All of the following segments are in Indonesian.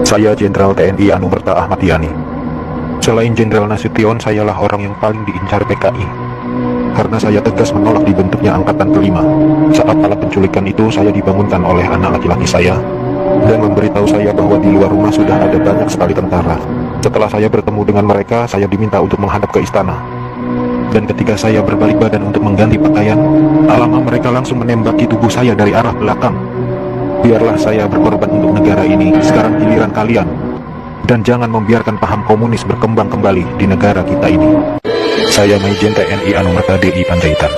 Saya Jenderal TNI Anumerta Ahmad Yani. Selain Jenderal Nasution, sayalah orang yang paling diincar PKI. Karena saya tegas menolak dibentuknya Angkatan Kelima. Saat malam penculikan itu, saya dibangunkan oleh anak laki-laki saya dan memberitahu saya bahwa di luar rumah sudah ada banyak sekali tentara. Setelah saya bertemu dengan mereka, saya diminta untuk menghadap ke istana. Dan ketika saya berbalik badan untuk mengganti pakaian, alamak, mereka langsung menembaki tubuh saya dari arah belakang. Biarlah saya berkorban untuk negara ini, sekarang giliran kalian. Dan jangan membiarkan paham komunis berkembang kembali di negara kita ini. Saya Maijen TNI Anumerta DI Panjaitan.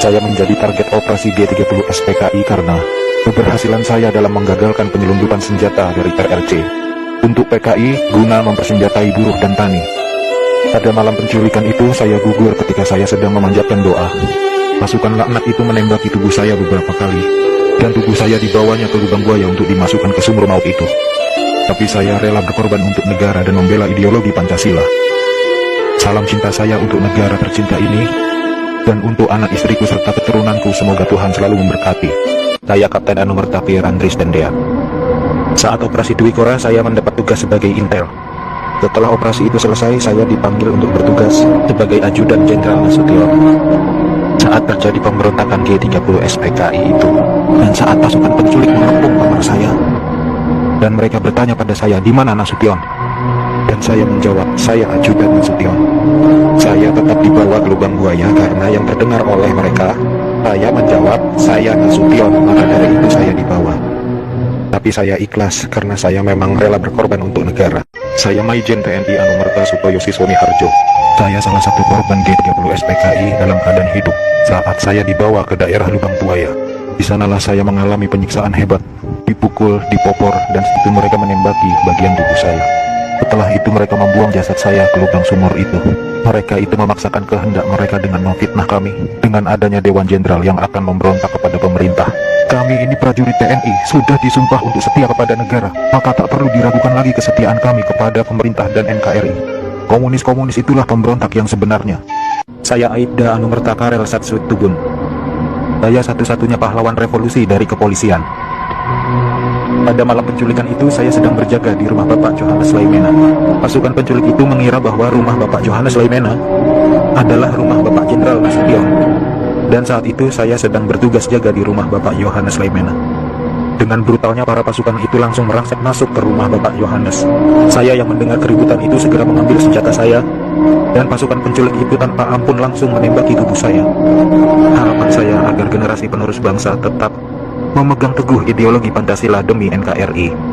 Saya menjadi target operasi G30 SPKI karena keberhasilan saya dalam menggagalkan penyelundupan senjata dari RRC untuk PKI guna mempersenjatai buruh dan tani. Pada malam penculikan itu, saya gugur ketika saya sedang memanjatkan doa. Pasukan laknat itu menembaki tubuh saya beberapa kali, dan tubuh saya dibawanya ke lubang buaya untuk dimasukkan ke sumur maut itu. Tapi saya rela berkorban untuk negara dan membela ideologi Pancasila. Salam cinta saya untuk negara tercinta ini, dan untuk anak istriku serta keturunanku, semoga Tuhan selalu memberkati. Saya Kapten Anumerta Pierre Andries Dendea. Saat operasi Dwi Kora, saya mendapat tugas sebagai intel. Setelah operasi itu selesai, saya dipanggil untuk bertugas sebagai ajudan Jenderal Nasution. Saat terjadi pemberontakan G30 SPKI itu, dan saat pasukan penculik mengepung kamar saya, dan mereka bertanya pada saya, di mana Nasution? Dan saya menjawab, saya ajudan Nasution. Saya tetap dibawa ke lubang buaya karena yang terdengar oleh mereka. Saya menjawab, saya Nasution, maka dari itu saya dibawa. Tapi saya ikhlas karena saya memang rela berkorban untuk negara. Saya Maijen TNI Anumerta Sutoyo Siswoni Harjo. Saya salah satu korban G30 SPKI dalam keadaan hidup saat saya dibawa ke daerah lubang buaya. Di sanalah saya mengalami penyiksaan hebat, dipukul, dipopor, dan setelah itu mereka menembaki bagian tubuh saya. Setelah itu mereka membuang jasad saya ke lubang sumur itu. Mereka itu memaksakan kehendak mereka dengan memfitnah kami dengan adanya Dewan Jenderal yang akan memberontak kepada pemerintah. Kami ini prajurit TNI sudah disumpah untuk setia kepada negara, maka tak perlu diragukan lagi kesetiaan kami kepada pemerintah dan NKRI. Komunis-komunis itulah pemberontak yang sebenarnya. Saya Aibda Anumerta Karel Satsut Tubun. Saya satu-satunya pahlawan revolusi dari kepolisian. Pada malam penculikan itu, saya sedang berjaga di rumah Bapak Johannes Laimena. Pasukan penculik itu mengira bahwa rumah Bapak Johannes Laimena adalah rumah Bapak Jenderal Nasution. Dan saat itu saya sedang bertugas jaga di rumah Bapak Johannes Laimena. Dengan brutalnya para pasukan itu langsung merangsek masuk ke rumah Bapak Johannes. Saya yang mendengar keributan itu segera mengambil senjata saya, dan pasukan penculik itu tanpa ampun langsung menembaki tubuh saya. Harapan saya agar generasi penerus bangsa tetap memegang teguh ideologi Pancasila demi NKRI.